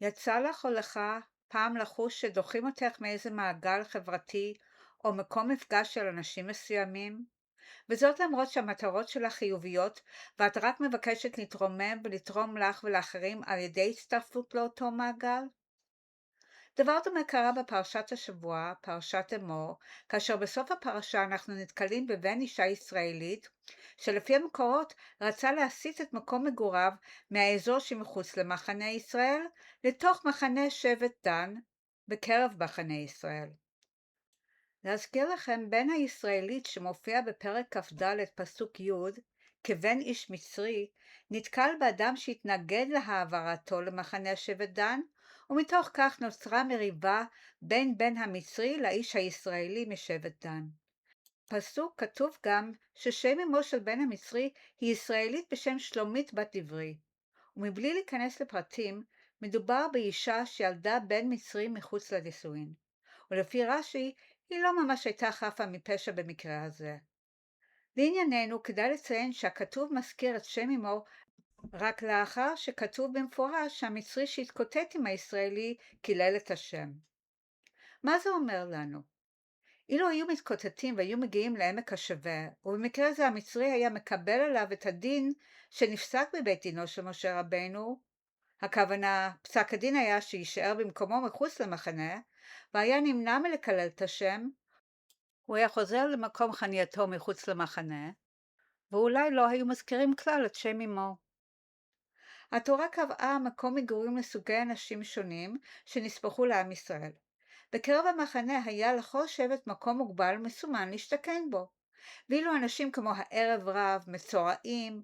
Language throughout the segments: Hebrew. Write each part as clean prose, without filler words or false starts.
יצא לך או לך פעם לחוש שדוחים אותך מאיזה מעגל חברתי או מקום מפגש של אנשים מסוימים? וזאת למרות שהמטרות שלך חיוביות ואת רק מבקשת להתרומם ולתרום לך ולאחרים על ידי הצטרפות לאותו מעגל? דבר דומה קרה בפרשת השבוע, פרשת אמור, כאשר בסוף הפרשה אנחנו נתקלים בבן אישה ישראלית, שלפי המקורות רצה להסיט את מקום מגוריו מהאזור שמחוץ למחנה ישראל, לתוך מחנה שבט דן, בקרב מחנה ישראל. להזכיר לכם, בן הישראלית שמופיע בפרק כ"ד פסוק י' כבן איש מצרי, נתקל באדם שהתנגד להעברתו למחנה שבט דן, ומתוך כך נוצרה מריבה בין בן המצרי לאיש הישראלי משבט דן. פסוק כתוב גם ששם אמו של בן המצרי היא ישראלית בשם שלומית בת דברי, ומבלי להיכנס לפרטים, מדובר באישה שילדה בן מצרי מחוץ לנישואין. ולפי רש"י, היא לא ממש הייתה חפה מפשע במקרה הזה. לענייננו, כדאי לציין שהכתוב מזכיר את שם אמו רק לאחר שכתוב במפורש שהמצרי שהתקוטט עם הישראלי קילל את השם. מה זה אומר לנו? אילו היו מתקוטטים והיו מגיעים לעמק השווה, ובמקרה זה המצרי היה מקבל עליו את הדין שנפסק בבית דינו של משה רבנו, הכוונה, פסק הדין היה שישאר במקומו מחוץ למחנה, והיה נמנע מלקלל את השם, הוא היה חוזר למקום חנייתו מחוץ למחנה, ואולי לא היו מזכירים כלל את שם אמו. התורה קבעה מקום מגורים לסוגי אנשים שונים שנספחו לעם ישראל. בקרב המחנה היה לכל שבט מקום מוגבל מסומן להשתכן בו, ואילו אנשים כמו הערב רב, מצורעים,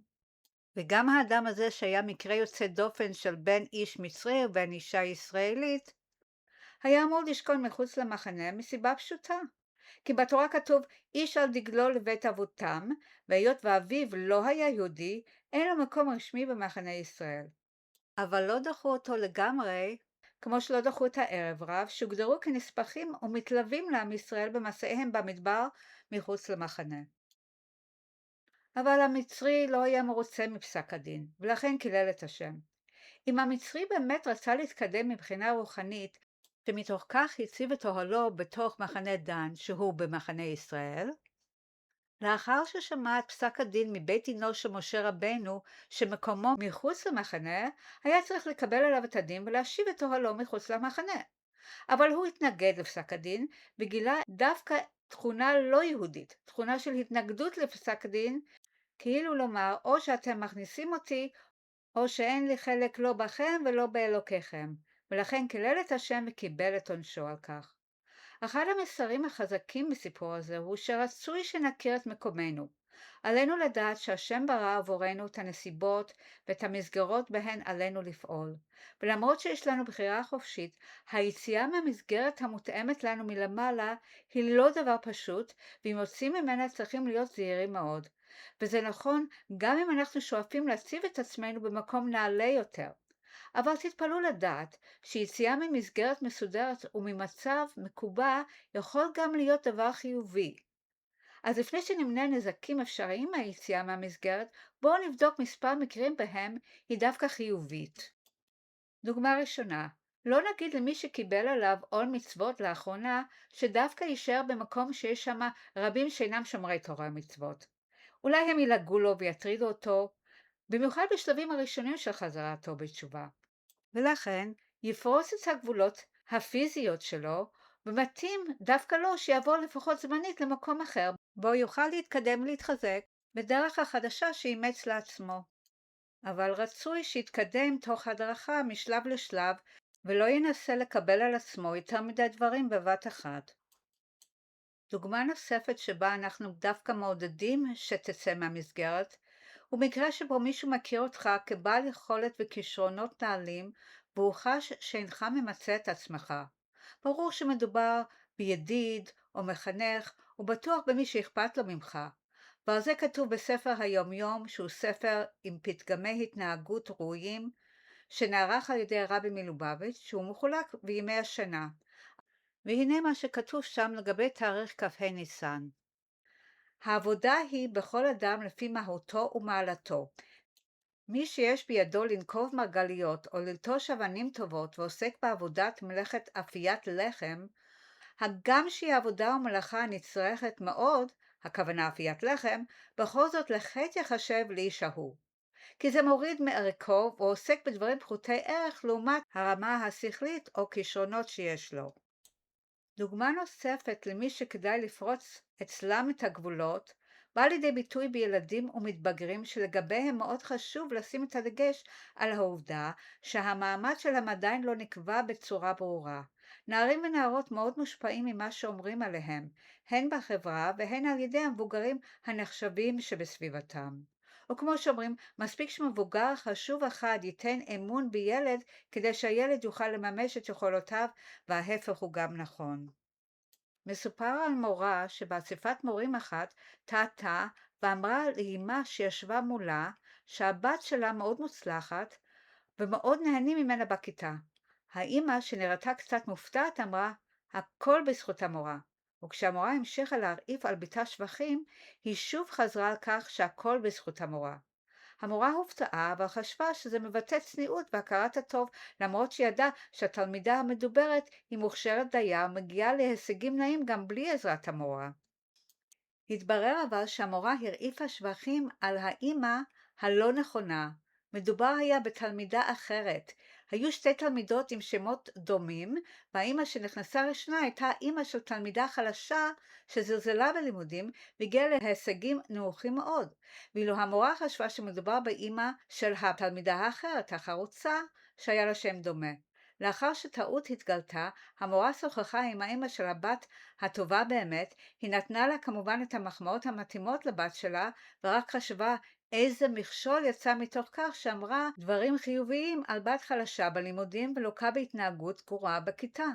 וגם האדם הזה שהיה מקרה יוצא דופן של בן איש מצרי ובן אישה ישראלית, היה אמור לשכון מחוץ למחנה מסיבה פשוטה. כי בתורה כתוב איש על דגלו לבית אבותם, והיות ואביו לא היה יהודי, אין לו מקום רשמי במחנה ישראל. אבל לא דחו אותו לגמרי, כמו שלא דחו את הערב רב, שהוגדרו כנספחים ומתלווים לעם ישראל במסעיהם במדבר מחוץ למחנה. אבל המצרי לא היה מרוצה מפסק הדין, ולכן קילל את השם. אם המצרי באמת רצה להתקדם מבחינה רוחנית, שמתוך כך הציב את אוהלו בתוך מחנה דן, שהוא במחנה ישראל, לאחר ששמע את פסק הדין מבית דינו של משה רבנו, שמקומו מחוץ למחנה, היה צריך לקבל עליו את הדין ולהשיב את אוהלו מחוץ למחנה. אבל הוא התנגד לפסק הדין, וגילה דווקא תכונה לא יהודית, תכונה של התנגדות לפסק הדין, כאילו לומר, או שאתם מכניסים אותי, או שאין לי חלק לא בכם ולא באלוקיכם, ולכן קילל את השם וקיבל את עונשו על כך. אחד המסרים החזקים בסיפור הזה הוא שרצוי שנכיר את מקומנו. עלינו לדעת שהשם ברא עבורנו את הנסיבות ואת המסגרות בהן עלינו לפעול. ולמרות שיש לנו בחירה חופשית, היציאה מהמסגרת המותאמת לנו מלמעלה היא לא דבר פשוט, ואם יוצאים ממנה צריכים להיות זהירים מאוד. וזה נכון גם אם אנחנו שואפים להציב את עצמנו במקום נעלה יותר. אבל תתפלאו לדעת שיציאה ממסגרת מסודרת וממצב מקובע יכול גם להיות דבר חיובי. אז לפני שנמנה נזקים אפשריים מהיציאה מהמסגרת, בואו נבדוק מספר מקרים בהם היא דווקא חיובית. דוגמה ראשונה, לא נגיד למי שקיבל עליו עול מצוות לאחרונה, שדווקא יישאר במקום שיש שם רבים שאינם שומרי תורה ומצוות. אולי הם ילעגו לו ויטרידו אותו, במיוחד בשלבים הראשונים של חזרתו בתשובה. ולכן יפרוס את הגבולות הפיזיות שלו, ומתאים דווקא לו שיעבור לפחות זמנית למקום אחר, בו יוכל להתקדם ולהתחזק בדרך החדשה שאימץ לעצמו. אבל רצוי שיתקדם תוך הדרכה משלב לשלב, ולא ינסה לקבל על עצמו יותר מדי דברים בבת אחת. דוגמה נוספת שבה אנחנו דווקא מעודדים שתצא מהמסגרת, הוא מקרה שבו מישהו מכיר אותך כבעל יכולת וכישרונות נעלים, והוא חש שאינך ממצה את עצמך. ברור שמדובר בידיד או מחנך, ובטוח במי שאכפת לו ממך. ועל זה כתוב בספר היומיום, שהוא ספר עם פתגמי התנהגות ראויים, שנערך על ידי הרבי מלובביץ', שהוא מחולק בימי השנה. והנה מה שכתוב שם לגבי תאריך כ"ה ניסן. העבודה היא בכל אדם לפי מהותו ומעלתו. מי שיש בידו לנקוב מרגליות או ללטוש אבנים טובות ועוסק בעבודת מלאכת אפיית לחם, הגם שהיא עבודה ומלאכה נצרכת מאוד, הכוונה אפיית לחם, בכל זאת לחטא יחשב לאיש ההוא. כי זה מוריד מערכו ועוסק בדברים פחותי ערך לעומת הרמה השכלית או כישרונות שיש לו. דוגמה נוספת למי שכדאי לפרוץ אצלם את הגבולות, בא לידי ביטוי בילדים ומתבגרים שלגביהם מאוד חשוב לשים את הדגש על העובדה שהמעמד שלהם עדיין לא נקבע בצורה ברורה. נערים ונערות מאוד מושפעים ממה שאומרים עליהם, הן בחברה והן על ידי המבוגרים הנחשבים שבסביבתם. או כמו שאומרים, מספיק שמבוגר חשוב אחד ייתן אמון בילד כדי שהילד יוכל לממש את יכולותיו, וההפך הוא גם נכון. מסופר על מורה שבאספת מורים אחת טעתה ואמרה לאמה שישבה מולה שהבת שלה מאוד מוצלחת ומאוד נהנים ממנה בכיתה. האמא שנראתה קצת מופתעת אמרה, הכל בזכות המורה. וכשהמורה המשיכה להרעיף על ביתה שבחים, היא שוב חזרה על כך שהכל בזכות המורה. המורה הופתעה אבל חשבה שזה מבטא צניעות והכרת הטוב, למרות שידעה שהתלמידה המדוברת היא מוכשרת דייה ומגיעה להישגים נאים גם בלי עזרת המורה. התברר אבל שהמורה הרעיפה שבחים על האמא הלא נכונה. מדובר היה בתלמידה אחרת. היו שתי תלמידות עם שמות דומים, והאמא שנכנסה ראשונה הייתה אמא של תלמידה חלשה שזלזלה בלימודים והגיעה להישגים נמוכים מאוד. ואילו המורה חשבה שמדובר באמא של התלמידה האחרת, החרוצה, שהיה לה שם דומה. לאחר שטעות התגלתה, המורה שוחחה עם האמא של הבת הטובה באמת, היא נתנה לה כמובן את המחמאות המתאימות לבת שלה, ורק חשבה איזה מכשול יצא מתוך כך שאמרה דברים חיוביים על בת חלשה בלימודים ולוקה בהתנהגות גרועה בכיתה.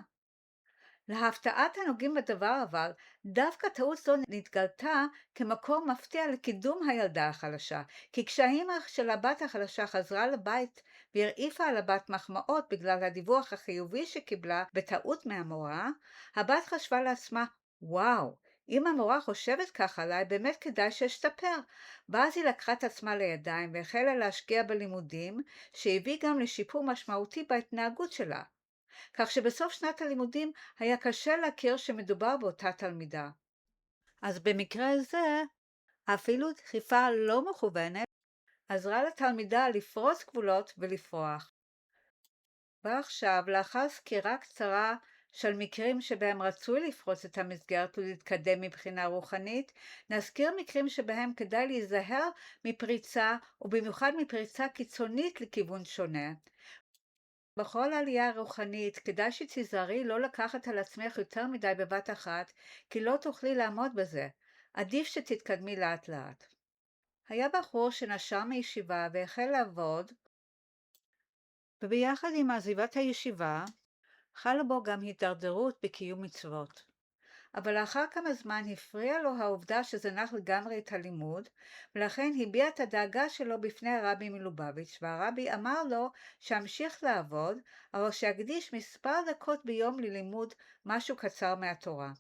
להפתעת הנוגעים בדבר אבל, דווקא טעות זו נתגלתה כמקור מפתיע לקידום הילדה החלשה, כי כשהאמא של הבת החלשה חזרה לבית והרעיפה על הבת מחמאות בגלל הדיווח החיובי שקיבלה בטעות מהמורה, הבת חשבה לעצמה, וואו, אם המורה חושבת ככה עליי, באמת כדאי שאשתפר. ואז היא לקחה את עצמה לידיים והחלה להשקיע בלימודים, שהביא גם לשיפור משמעותי בהתנהגות שלה. כך שבסוף שנת הלימודים היה קשה להכיר שמדובר באותה תלמידה. אז במקרה זה, אפילו דחיפה לא מכוונת עזרה לתלמידה לפרוץ גבולות ולפרוח. ועכשיו, לאחר סקירה קצרה של מקרים שבהם רצוי לפרוץ את המסגרת ולהתקדם מבחינה רוחנית, נזכיר מקרים שבהם כדאי להיזהר מפריצה, ובמיוחד מפריצה קיצונית לכיוון שונה. בכל עלייה רוחנית כדאי שתיזהרי לא לקחת על עצמך יותר מדי בבת אחת, כי לא תוכלי לעמוד בזה. עדיף שתתקדמי לאט לאט. היה בחור שנשר מישיבה והחל לעבוד, וביחד עם עזיבת הישיבה, חלה בו גם הידרדרות בקיום מצוות. אבל לאחר כמה זמן הפריע לו העובדה שזנח לגמרי את הלימוד, ולכן הביע את הדאגה שלו בפני הרבי מלובביץ', והרבי אמר לו שהמשיך לעבוד, אבל שיקדיש מספר דקות ביום ללימוד משהו קצר מהתורה.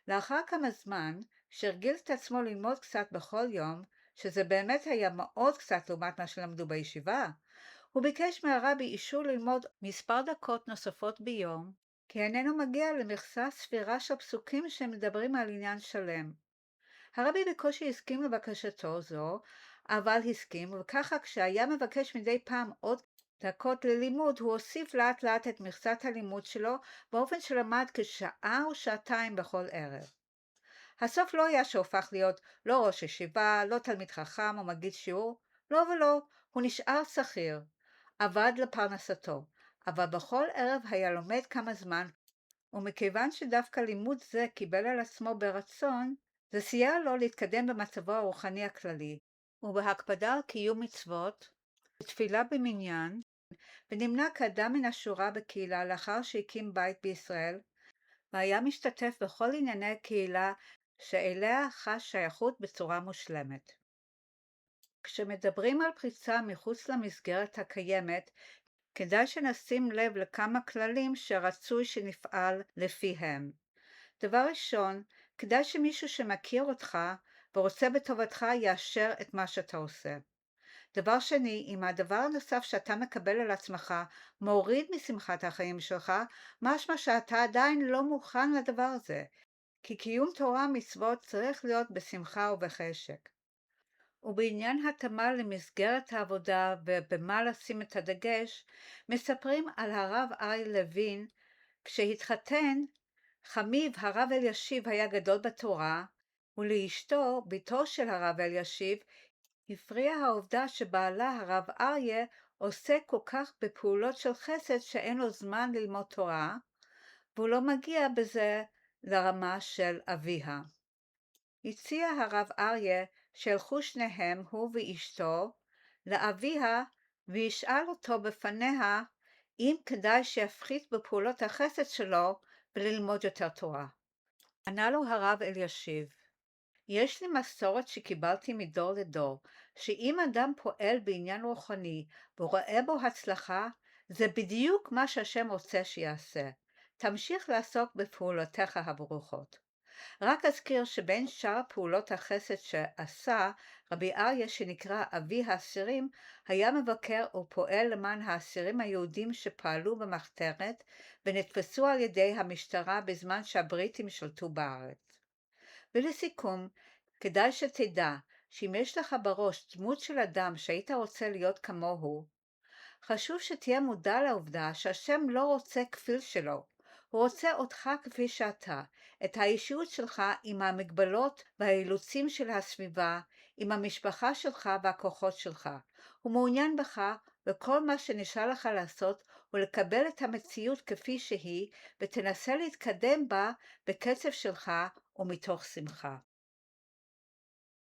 לאחר כמה זמן, שהרגיל את עצמו ללמוד קצת בכל יום, שזה באמת היה מאוד קצת לעומת מה שלמדו בישיבה, הוא ביקש מהרבי אישור ללמוד מספר דקות נוספות ביום, כי איננו מגיע למכסה ספירה של פסוקים שמדברים על עניין שלם. הרבי בקושי הסכים לבקשתו זו, אבל הסכים, וככה כשהיה מבקש מדי פעם עוד דקות ללימוד, הוא הוסיף לאט לאט את מכסת הלימוד שלו, באופן שלמד כשעה או שעתיים בכל ערב. הסוף לא היה שהופך להיות לא ראש ישיבה, לא תלמיד חכם או מגיד שיעור, לא ולא, הוא נשאר שכיר, עבד לפרנסתו, אבל בכל ערב היה לומד כמה זמן, ומכיוון שדווקא לימוד זה קיבל על עצמו ברצון, זה סייע לו להתקדם במצבו הרוחני הכללי, ובהקפדה על קיום מצוות, בתפילה במניין, ונמנה כאדם מן השורה בקהילה לאחר שהקים בית בישראל, והיה משתתף בכל ענייני הקהילה שאליה חש שייכות בצורה מושלמת. כשמדברים על פריצה מחוץ למסגרת הקיימת, כדאי שנשים לב לכמה כללים שרצוי שנפעל לפיהם. דבר ראשון, כדאי שמישהו שמכיר אותך ורוצה בטובתך יאשר את מה שאתה עושה. דבר שני, אם הדבר הנוסף שאתה מקבל על עצמך מוריד משמחת החיים שלך, משמע שאתה עדיין לא מוכן לדבר הזה, כי קיום תורה ומצוות צריך להיות בשמחה ובחשק. ובעניין התאמה למסגרת העבודה ובמה לשים את הדגש, מספרים על הרב אריה לוין. כשהתחתן, חמיו הרב אלישיב היה גדול בתורה, ולאשתו, בתו של הרב אלישיב, הפריעה העובדה שבעלה הרב אריה עוסק כל כך בפעולות של חסד שאין לו זמן ללמוד תורה, והוא לא מגיע בזה לרמה של אביה. הציע הרב אריה שילכו שניהם, הוא ואשתו, לאביה וישאל אותו בפניה אם כדאי שיפחית בפעולות החסד שלו וללמוד יותר תורה. ענה לו הרב אלישיב, יש לי מסורת שקיבלתי מדור לדור, שאם אדם פועל בעניין רוחני ורואה בו הצלחה, זה בדיוק מה שהשם רוצה שיעשה. תמשיך לעסוק בפעולותיך הברוכות. רק אזכיר שבין שאר פעולות החסד שעשה, רבי אריה שנקרא אבי האסירים, היה מבקר ופועל למען האסירים היהודים שפעלו במחתרת ונתפסו על ידי המשטרה בזמן שהבריטים שלטו בארץ. ולסיכום, כדאי שתדע שאם יש לך בראש דמות של אדם שהיית רוצה להיות כמוהו, חשוב שתהיה מודע לעובדה שהשם לא רוצה כפיל שלו. הוא רוצה אותך כפי שאתה, את האישיות שלך עם המגבלות והאילוצים של הסביבה, עם המשפחה שלך והכוחות שלך. הוא מעוניין בך, וכל מה שנשאר לך לעשות הוא לקבל את המציאות כפי שהיא, ותנסה להתקדם בה בקצב שלך ומתוך שמחה.